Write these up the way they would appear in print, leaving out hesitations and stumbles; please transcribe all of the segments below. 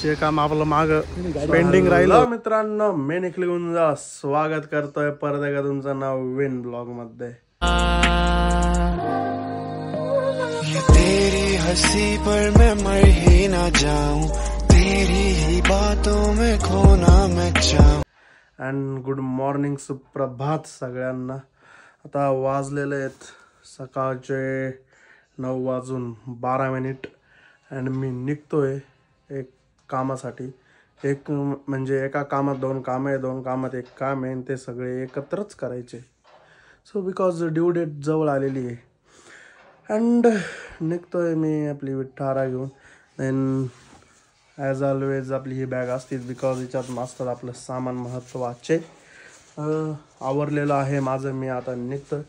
जे काम आपलं माग पेंडिंग राहिलं. मित्रांनो मी निखिल गुंजा स्वागत करतोय परत एकदा तुमचं नवीन ब्लॉग मध्ये. तेरी हंसी पर मैं मर ही ना जाऊं, तेरी ही बातों में खोना मैं चाहूं. अँड गुड मॉर्निंग, सुप्रभात सगळ्यांना. आता वाजलेले आहेत सकाळचे 9:12 अँड मी निघतोय एक कामासाठी. एक म्हणजे एका कामात दोन कामं आहे, दोन कामात एक काम आहे, ते सगळे एकत्रच करायचे. सो बिकॉज ड्यू डेट जवळ आलेली आहे अँड निघतोय मी आपली विठ्ठारा घेऊन. देन ॲज ऑलवेज आपली ही बॅग असतीच बिकॉज याच्यात मस्त आपलं सामान महत्त्वाचे. आवरलेलं आहे माझं. मी आता निघतो.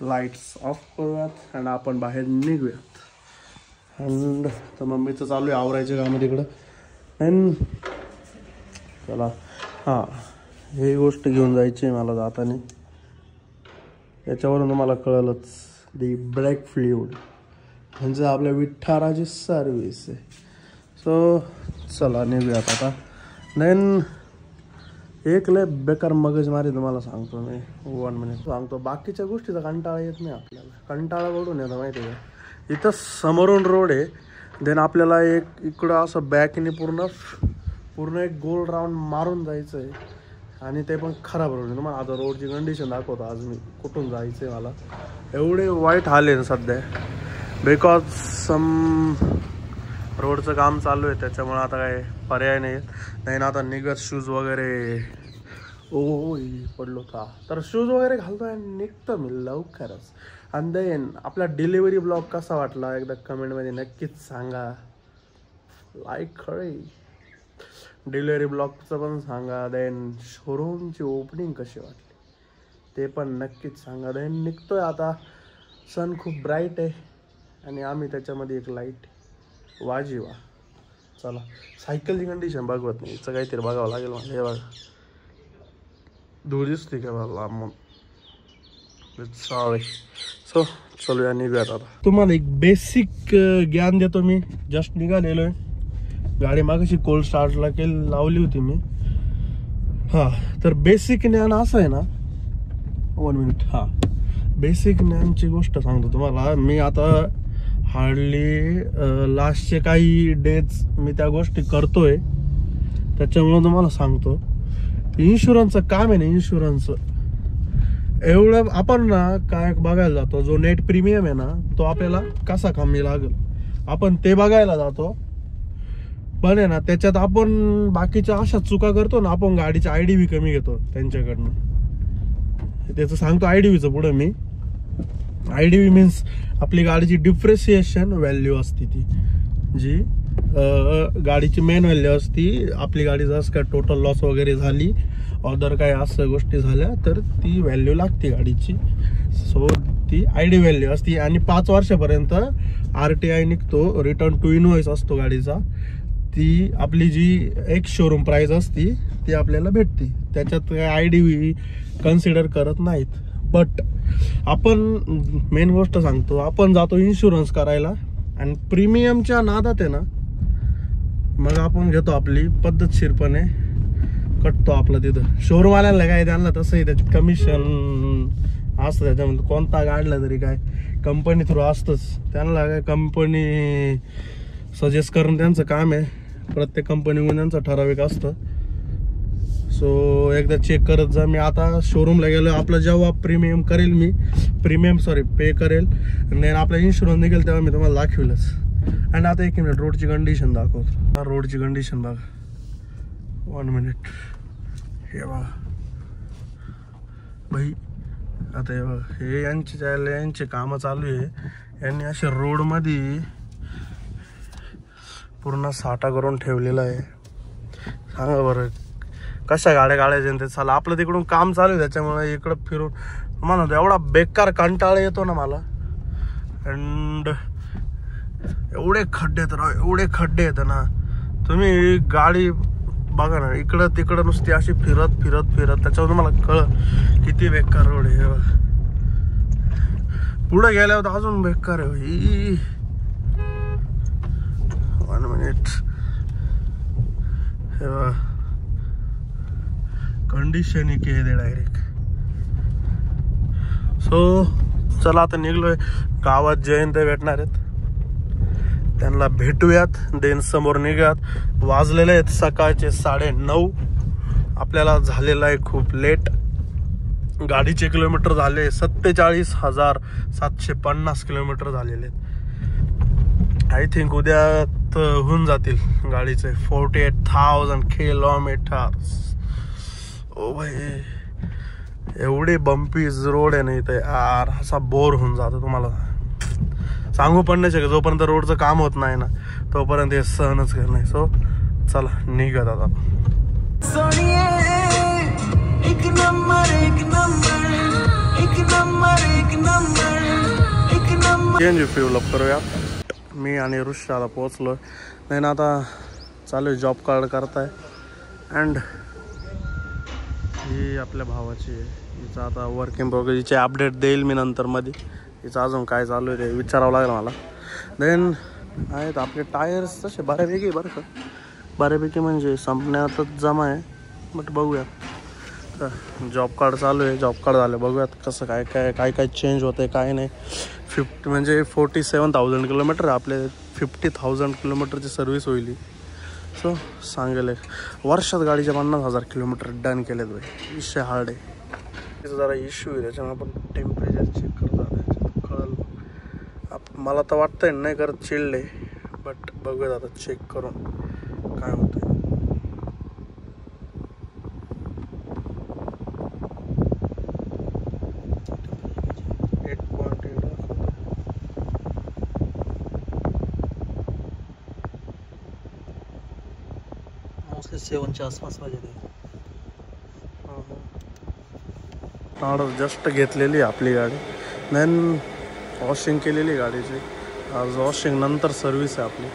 लाईट्स ऑफ करूयात आणि आपण बाहेर निघूयात. अँड तर मम्मीचं चालू आहे आवरायचे कामं तिकडं. अँड चला हां, ही गोष्ट घेऊन जायची आहे मला जाताना. याच्यावरून तुम्हाला कळलंच, दी ब्रेक फ्लुइड म्हणजे आपल्या विठ्ठाराची सर्विस आहे. सो चला निघूयात आता. देन एक लय बेकार मगजमारी तुम्हाला सांगतो मी. 1 मिनिट सांगतो. बाकीच्या गोष्टीचा कंटाळा येत नाही आपल्याला. कंटाळा पडून येतं माहिती आहे का. इथं समोरून रोड आहे. देन आपल्याला एक इकडं असं बॅकने पूर्ण एक गोल राऊंड मारून जायचं आहे आणि ते पण खराब रोड आहे. तुम्हाला आता रोडची कंडिशन दाखवतो आज मी कुठून जायचं आहे. मला एवढे वाईट हाल आहे सध्या बिकॉज रोडचं काम चालू आहे, त्याच्यामुळे आता काय पर्याय नाही ना. आता निघत शूज वगैरे पडलो का तर शूज वगैरे घालतो आणि निघतो मी लवकरच. आणि देन आपला डिलिव्हरी ब्लॉग कसा वाटला एकदा कमेंटमध्ये नक्कीच सांगा. लाईक खरे डिलिव्हरी ब्लॉगचं पण सांगा. देन शोरूमची ओपनिंग कशी वाटली ते पण नक्कीच सांगा. देन निघतोय आता. सन खूप ब्राईट आहे आणि आम्ही त्याच्यामध्ये एक लाईट वाजीवा. चला सायकलची कंडिशन बघवत नाही, हिचं काहीतरी बघावं लागेल मला. हे बघा दूर दिसते का मला मग. सॉरी. सो चलूया निघूयात आता. तुम्हाला एक बेसिक ज्ञान देतो मी. जस्ट निघालेलो आहे. गाडी मागाशी कोल्ड स्टार्टला लावली होती मी. हां तर बेसिक ज्ञान असं आहे ना. 1 मिनिट. हां बेसिक ज्ञानची गोष्ट सांगतो तुम्हाला मी. आता हार्डली लास्टचे काही डेज मी त्या गोष्टी करतोय, त्याच्यामुळं तुम्हाला सांगतो. इन्शुरन्सचं काम आहे ना. इन्शुरन्सचं एवढं आपण ना काय बघायला जातो. जो नेट प्रीमियम आहे ना तो आपल्याला कसा कमी लागेल आपण ते बघायला जातो. पण आहे ना त्याच्यात आपण बाकीच्या अशा चुका करतो ना. आपण गाडीची IDV कमी घेतो त्यांच्याकडनं. त्याचं सांगतो IDVचं पुढं मी. IDV मीन्स आपली गाडीची डिप्रिसिएशन व्हॅल्यू असते ती, जी गाडीची मेन व्हॅल्यू असती. आपली गाडी जसं काय टोटल लॉस वगैरे झाली अदर काय असं गोष्टी झाल्या तर ती व्हॅल्यू लागते गाडीची. सो ती ID व्हॅल्यू असती. आणि 5 वर्षापर्यंत RTI निघतो, रिटर्न टू इनवॉइस असतो गाडीचा. ती आपली जी एक शोरूम प्राइस असती ती आपल्याला भेटते. त्याच्यात काय IDV कन्सिडर करत नाहीत. बट आपण मेन गोष्ट सांगतो, आपण जातो इन्शुरन्स करायला आणि प्रीमियमच्या नादात आहे ना मग आपण घेतो आपली पद्धतशीरपणे कटतो आपलं तिथं. शोरूमवाल्यांना काय त्यांना तसंही त्याच्यात कमिशन असतं. त्याच्यामध्ये कोणता काढला तरी काय कंपनी थ्रू असतंच. त्यांना काय कंपनी सजेस्ट करून त्यांचं काम आहे. प्रत्येक कंपनीकडून त्यांचं ठराविक असतं. सो एकदा चेक करत जा. मी आता शोरूमला गेलो. आपलं जेव्हा पे करेल आणि आपला इन्शुरन्स निघेल तेव्हा मी तुम्हाला दाखवेलच. आणि आता 1 मिनिट रोडची कंडिशन दाखवतो. रोडची कंडिशन बघा. 1 मिनिट. हे बघा भाई. आता हे बघा हे यांचे कामं चालू आहे. यांनी अशा रोडमध्ये पूर्ण साठा करून ठेवलेला आहे. सांगा बरं कशा गाड्या काढायच्या ते. चला आपलं तिकडून काम चालू आहे त्याच्यामुळे इकडं फिरून म्हणतो एवढा बेकार कंटाळा येतो ना मला. अँड एवढे खड्डे येत ना. तुम्ही गाडी बघा ना इकडं तिकडं नुसती अशी फिरत त्याच्यावर तुम्हाला किती बेकार रोड आहे. पुढे गेल्यावर अजून बेकार आहे भाई. 1 मिनिट. कंडिशन ही के दे डायरेक्ट. सो चला आता निघलोय. गावात जयंत भेटणार आहेत, त्यांना भेटूयात. देन समोर निघूयात. वाजलेले आहेत सकाळचे 9:30. आपल्याला झालेला आहे खूप लेट. गाडीचे किलोमीटर झाले 47,750 किलोमीटर झालेले आहेत. आय थिंक उद्या होऊन जातील गाडीचे 48,000 किलोमीटर्स. ओ भाई, एवढे बम्पीज रोड आहे नाही तर यार असा बोर होऊन जातो. तुम्हाला सांगू पण नाही शकत. जोपर्यंत रोडचं काम होत नाही ना तोपर्यंत हे सहनच करत नाही. सो चला निघत आता. चेंज फ्यूल अप करूया. मी आणि ऋषाला पोहोचलो नाही ना. आता चालू आहे जॉब कार्ड करताय. अँड ही आपल्या भावाची आहे. हिचं आता वर्क इन प्रोग्रेस. हिचे अपडेट देईल मी नंतर मध्ये. हिचं अजून काय चालू आहे ते विचारावं लागेल मला. देन आहेत आपले टायर्स तसे बऱ्यापैकी बरं का. बऱ्यापैकी म्हणजे संपण्यातच जमा आहे. बट बघूया. जॉब कार्ड चालू आहे. जॉब कार्ड झालं बघूयात कसं काय चेंज होतं आहे काय नाही. 47,000 किलोमीटर आपले 50,000 किलोमीटरची सर्व्हिस होईल. सो सांगेल वर्षात गाडीच्या 50,000 किलोमीटर डन केलेत भाई. विषय हार्ड आहे. तिचं जरा इश्यू आहे त्याच्यामुळे आपण टेम्परेचर चेक करतो. कळलं मला तर वाटतंय नाही करत चिल्ड आहे. बट बघूयात आता चेक करून काय होतं. मोस्टली 7च्या आसपास वाजले. जस्ट घेतलेली आपली गाडी. देन वॉशिंग केलेली गाडीची. आज वॉशिंग नंतर सर्व्हिस आहे आपली.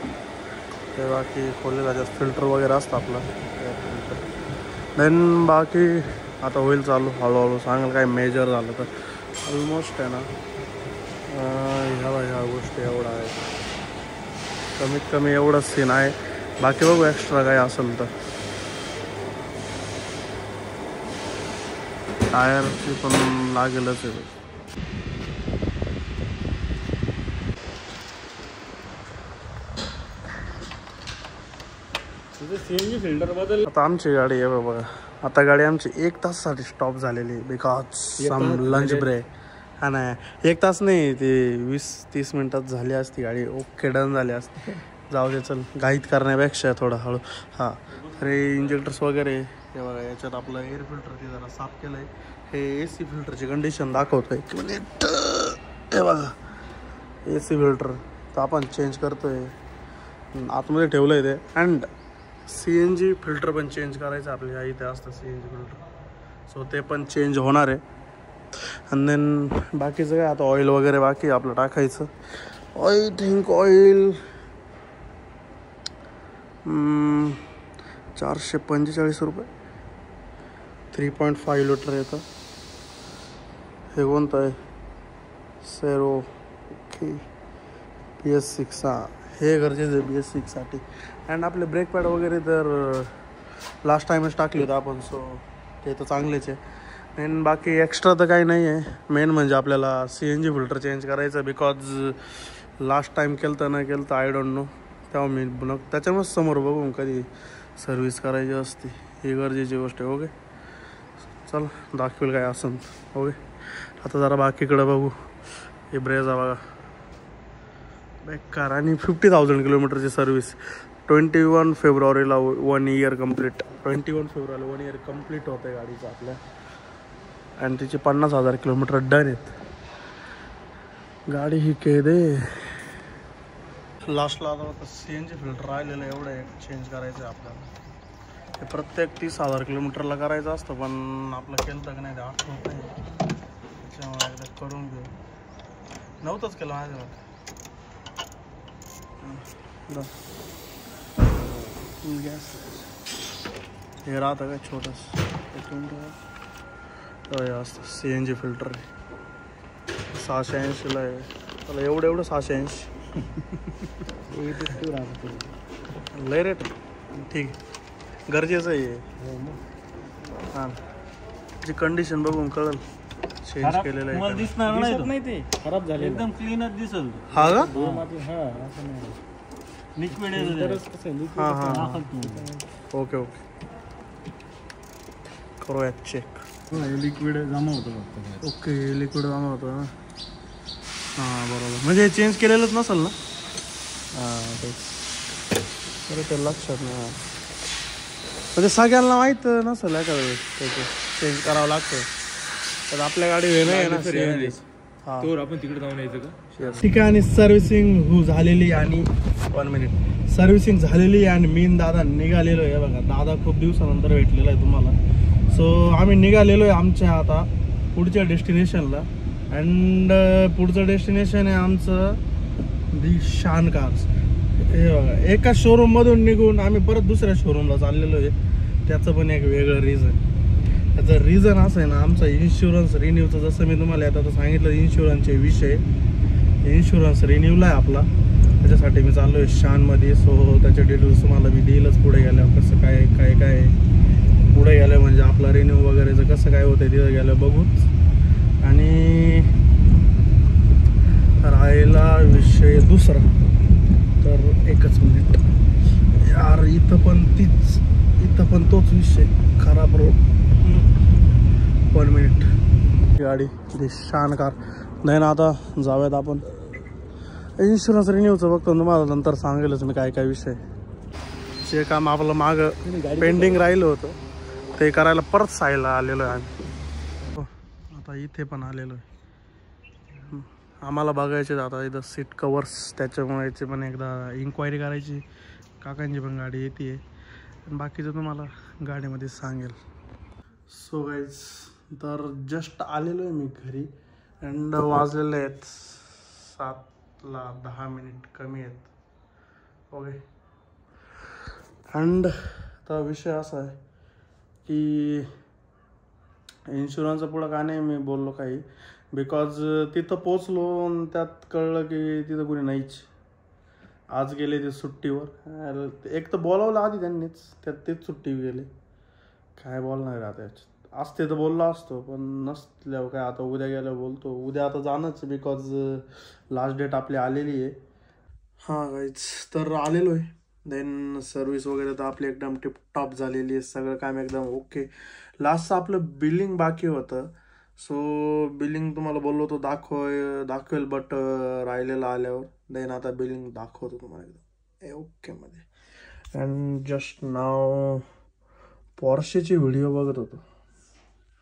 ते बाकी खोललेला जास्त फिल्टर वगैरे असतं आपलं. देन बाकी आता होईल चालू हळूहळू. सांगाल काय मेजर झालं तर ऑलमोस्ट आहे ना. ह्या गोष्टी एवढा आहे. कमीत कमी एवढंच सीन आहे. बाकी बघू एक्स्ट्रा काय असेल तर. टायरची पण लागेलच आहे. सीएनजी फिल्टर बदल. आता आमची गाडी आहे बघा. आता गाडी आमची 1 तासासाठी स्टॉप झालेली बिकॉज सम लंच ब्रेक. हा नाही 1 तास नाही ते 20-30 मिनिटात झाली असती गाडी. ओके डन झाली असती. जाऊ दे चल. घाईत करण्यापेक्षा थोडं हळू. हां अरे इंजेक्टर्स वगैरे हे बघा. याच्यात आपलं एअर फिल्टर ते जरा साफ केलं आहे. हे AC फिल्टरची कंडिशन दाखवतं आहे. 1 मिनिट. हे बघा AC फिल्टर तर आपण चेंज करतो आहे. आतमध्ये ठेवलं आहे ते. अँड CNG फिल्टर पण चेंज करायचं आपल्या इथे असतं CNG फिल्टर. सो ते पण चेंज होणार आहे. आणि देन बाकीचं काय आता ऑइल वगैरे बाकी आपलं टाकायचं. आय थिंक ऑइल 445 रुपये. 3.5 लिटर येतं. हे कोणतं आहे सेरो. Okay BS6. हां हे गरजेचं आहे BS6साठी. अँड आपले ब्रेक पॅड वगैरे तर लास्ट टाईमच टाकले होते आपण. सो ते तर चांगलेच आहे. अँड बाकी एक्स्ट्रा तर काही नाही आहे. मेन म्हणजे आपल्याला CNG फिल्टर चेंज करायचं. बिकॉज लास्ट टाईम केलं तर नाही केलं तर आय डोंट नो. तेव्हा मी त्याच्यामुळे समोर बघून कधी सर्व्हिस करायची असते. ही गरजेची गोष्ट आहे. ओके चल दाखवेल काय असं. ओके आता जरा बाकीकडं बघू. हे ब्रेझा बघा बेकार. आणि 50,000 किलोमीटरची सर्व्हिस. 21 फेब्रुवारीला 1 इयर कंप्लीट. 21 फेब्रुवारीला 1 इयर कंप्लीट होतं आहे गाडीचं आपल्या. आणि तिचे 50,000 किलोमीटर डन आहेत. गाडी ही के दे. लास्टला आता CNG फिल्टर राहिलेलं एवढं चेंज करायचं आहे आपल्याला. हे प्रत्येक 30,000 किलोमीटरला करायचं असतं. पण आपलं केलं तर नाही ते आठवत नाही. त्याच्यामुळे एकदा करून घेऊ. नव्हतंच केलं माझ्या गॅस. हे राहतं काय छोटंसं. असतं CNG फिल्टर आहे. 680ला आहे. त्याला एवढं 680 लय रेट. ठीक आहे गरजेचं आहे. हां जी कंडिशन बघून कळल चेंज केलेलं आहे तुम्हाला का. दिसणार नाही तो. नाही ते खराब झाले एकदम क्लीनच दिसल हा का लिक्विड हा हा ओके ओके करूया चेक. लिक्विड जमा होतं फक्त. ओके लिक्विड जमा होतं ना. हां बरोबर म्हणजे चेंज केलेलंच नसेल ना. हां तेच ते लक्षात नाही म्हणजे सगळ्यांना माहीत नसेल एखाद्या वेळेस त्याचं चेंज करावं लागतं. तर आपल्या गाडी हे नाही ना हां तोवर आपण तिकडे जाऊन यायचं का. ठिकाणी सर्व्हिसिंग झालेली आणि 1 मिनिट सर्व्हिसिंग झालेली आणि मी दादा निघालेलो आहे. बघा दादा खूप दिवसानंतर भेटलेला आहे तुम्हाला. सो आम्ही निघालेलो आहे आमच्या आता पुढच्या डेस्टिनेशनला. अँड पुढचं डेस्टिनेशन आहे आमचं दी शान कार्स. हे बघा एका शोरूममधून निघून आम्ही परत दुसऱ्या शोरूमला चाललेलो आहे. त्याचं पण एक वेगळं रिझन. त्याचं रिझन असं आहे ना आमचा इन्शुरन्स रिन्यूचं जसं मी तुम्हाला आता सांगितलं इन्शुरन्सचे विषय. इन्शुरन्स रिन्यूला आहे आपला त्याच्यासाठी मी चाललो आहे शानमध्ये. सो त्याचे डिटेल्स तुम्हाला मी देईलच पुढे गेल्यावर कसं काय काय काय पुढे गेलं म्हणजे आपला रिन्यू वगैरेचं कसं काय होतं तिथं गेलं बघूच. आणि राहिला विषय दुसरा तर एकच मिनिट यार इथं पण तोच विषय खराब रोड. 1 मिनिट गाडी शान कार नाही ना. आता जाऊयात आपण इन्शुरन्स रिन्यूचं बघतो तुम्हाला नंतर सांगेलच मी काय काय विषय. जे काम आपलं मागं पेंडिंग राहिलं होतं ते करायला परत सायला आलेलो आहे आम्ही. आता इथे पण आलेलो आहे. आम्हाला बघायचे आता इथं सीट कवर्स त्याच्यामुळे याची पण एकदा इन्क्वायरी करायची. काकांची पण गाडी येते आणि बाकीचं तुम्हाला गाडीमध्ये सांगेल. सो गाईज तर जस्ट आलेलो आहे मी घरी अँड वाजलेले आहेत 7:10 कमी आहेत. ओके अँड आता विषय असा आहे की इन्शुरन्सचं पुढं का नाही मी बोललो काही बिकॉज तिथं पोचलो आणि त्यात कळलं की तिथं कोणी नाहीच. आज गेले ते सुट्टीवर. एक तर बोलावलं आधी त्यांनीच त्यात तेच सुट्टी गेले. काय बोलणार आता याच्यात. असते तर बोललो असतो पण नसल्यावर काय आता उद्या गेल्यावर बोलतो. उद्या आता जाणंच बिकॉज लास्ट डेट आपली आलेली आहे. हां गाईज तर आलेलो आहे. देन सर्विस वगैरे तर आपली एकदम टिपटॉप झालेली आहे. सगळं काम एकदम ओके. लास्टचं आपलं बिलिंग बाकी होतं. सो बिलिंग तुम्हाला बोललो तो दाखवेल बट राहिलेलं आल्यावर. देन आता बिलिंग दाखवतो तुम्हाला एकदम ओकेमध्ये. अँड जस्ट नाव पॉर्शेची व्हिडिओ बघत होतो.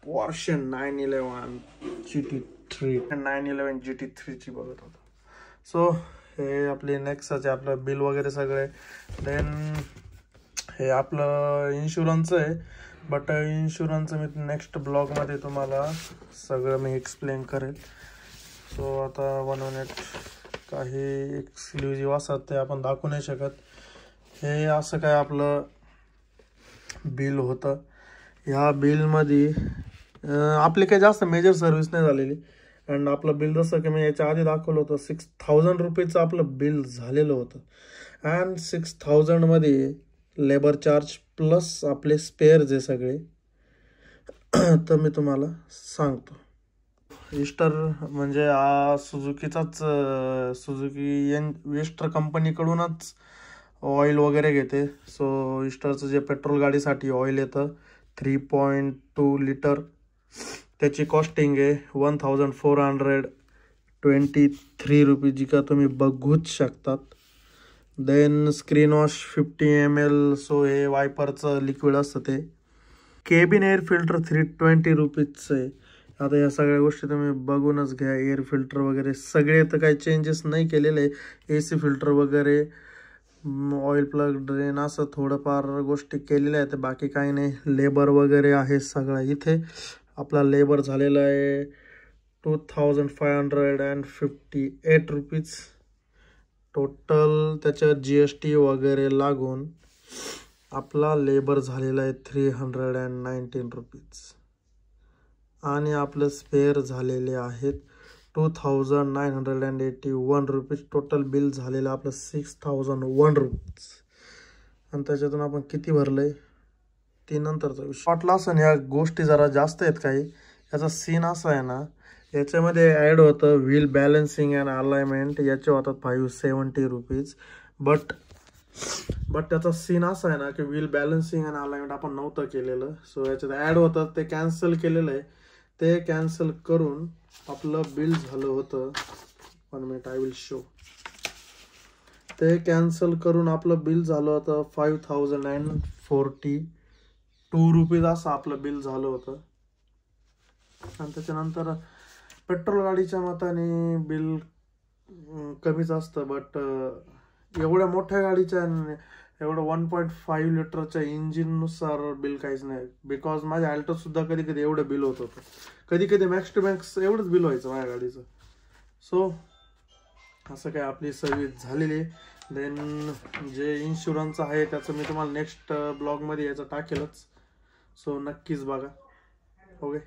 पॉर्शे 911 GT3 911 GT3ची बघत होतो. सो हे आपले नेक्स्टचे आपलं बिल वगैरे सगळे. देन हे आपलं इन्शुरन्सचं आहे बट इन्शुरन्सचं मी नेक्स्ट ब्लॉगमध्ये तुम्हाला सगळं मी एक्सप्लेन करेल. सो आता 1 मिनिट काही एक्सक्लुझिव्ह असतात ते आपण दाखवू नाही शकत. हे असं काय आपलं बिल होतं. ह्या बिलमध्ये आपली काही जास्त मेजर सर्व्हिस नाही झालेली. अँड आपलं बिल जसं की मी याच्या आधी दाखवलं होतं 6,000 रुपीचं आपलं बिल झालेलं होतं. अँड 6,000 मध्ये लेबर चार्ज प्लस आपले स्पेअर्स आहे सगळे. तर मी तुम्हाला सांगतो. इस्टर म्हणजे सुझुकीचाच सुझुकी वेस्टर कंपनीकडूनच ऑइल वगैरे घेते. सो इस्टरचं जे पेट्रोल गाडीसाठी ऑइल येतं 3.2 लिटर त्याची कॉस्टिंग आहे 1,423 रुपीज जी का तुम्ही बघूच शकतात. Then screen wash 50 ml. So हे वायपरचं लिक्विड असतं ते. केबिन एअर फिल्टर 320 रुपीजचं आहे. आता या सगळ्या गोष्टी तुम्ही बघूनच घ्या. एअर फिल्टर वगैरे सगळे तर काही चेंजेस नाही केलेले. AC फिल्टर वगैरे ऑइल प्लग ड्रेन असं थोडंफार गोष्टी केलेल्या आहेत. बाकी काही नाही. लेबर वगैरे आहे सगळं इथे. आपला लेबर झालेला आहे 2,558 रुपीज टोटल. त्याच्यात GST वगैरे लागून आपला लेबर झालेला आहे 319 रुपीज. आणि आपलं स्पेअर झालेले आहेत 2,981 रुपीज. टोटल बिल झालेलं आपलं 6,001 रुपीज. आणि त्याच्यातून आपण किती भरलं आहे ते नंतरचा विषय. वाटलं असं ह्या गोष्टी जरा जास्त आहेत काही. याचा सीन असा आहे ना, याच्यामध्ये ॲड होतं व्हील बॅलन्सिंग अँड अलाइनमेंट, याचे होतात 570 रुपीज. बट त्याचा सीन असा आहे ना की व्हील बॅलन्सिंग अँड अलाइनमेंट आपण नव्हतं केलेलं. सो याच्यात ॲड होतं ते कॅन्सल केलेलं आहे. ते कॅन्सल करून आपलं बिल झालं होतं, 1 मिनिट आय विल शो. ते कॅन्सल करून आपलं बिल झालं होतं 5042 रुपीज असं आपलं बिल झालं होतं. आणि त्याच्यानंतर पेट्रोल गाडीच्या मताने बिल कमीच असतं. बट एवढ्या मोठ्या गाडीच्या एवढं 1.5 लिटरच्या इंजिननुसार बिल काहीच नाही. बिकॉज माझ्या अल्टो सुद्धा कधी कधी एवढं बिल होत होतं, कधी कधी मॅक्स टू मॅक्स एवढंच बिल व्हायचं माझ्या गाडीचं. सो असं काय आपली सर्विस झालेली. देन जे इन्शुरन्स आहे त्याचं मी तुम्हाला नेक्स्ट ब्लॉगमध्ये याचं टाकेलच. सो नक्कीच बघा. ओके.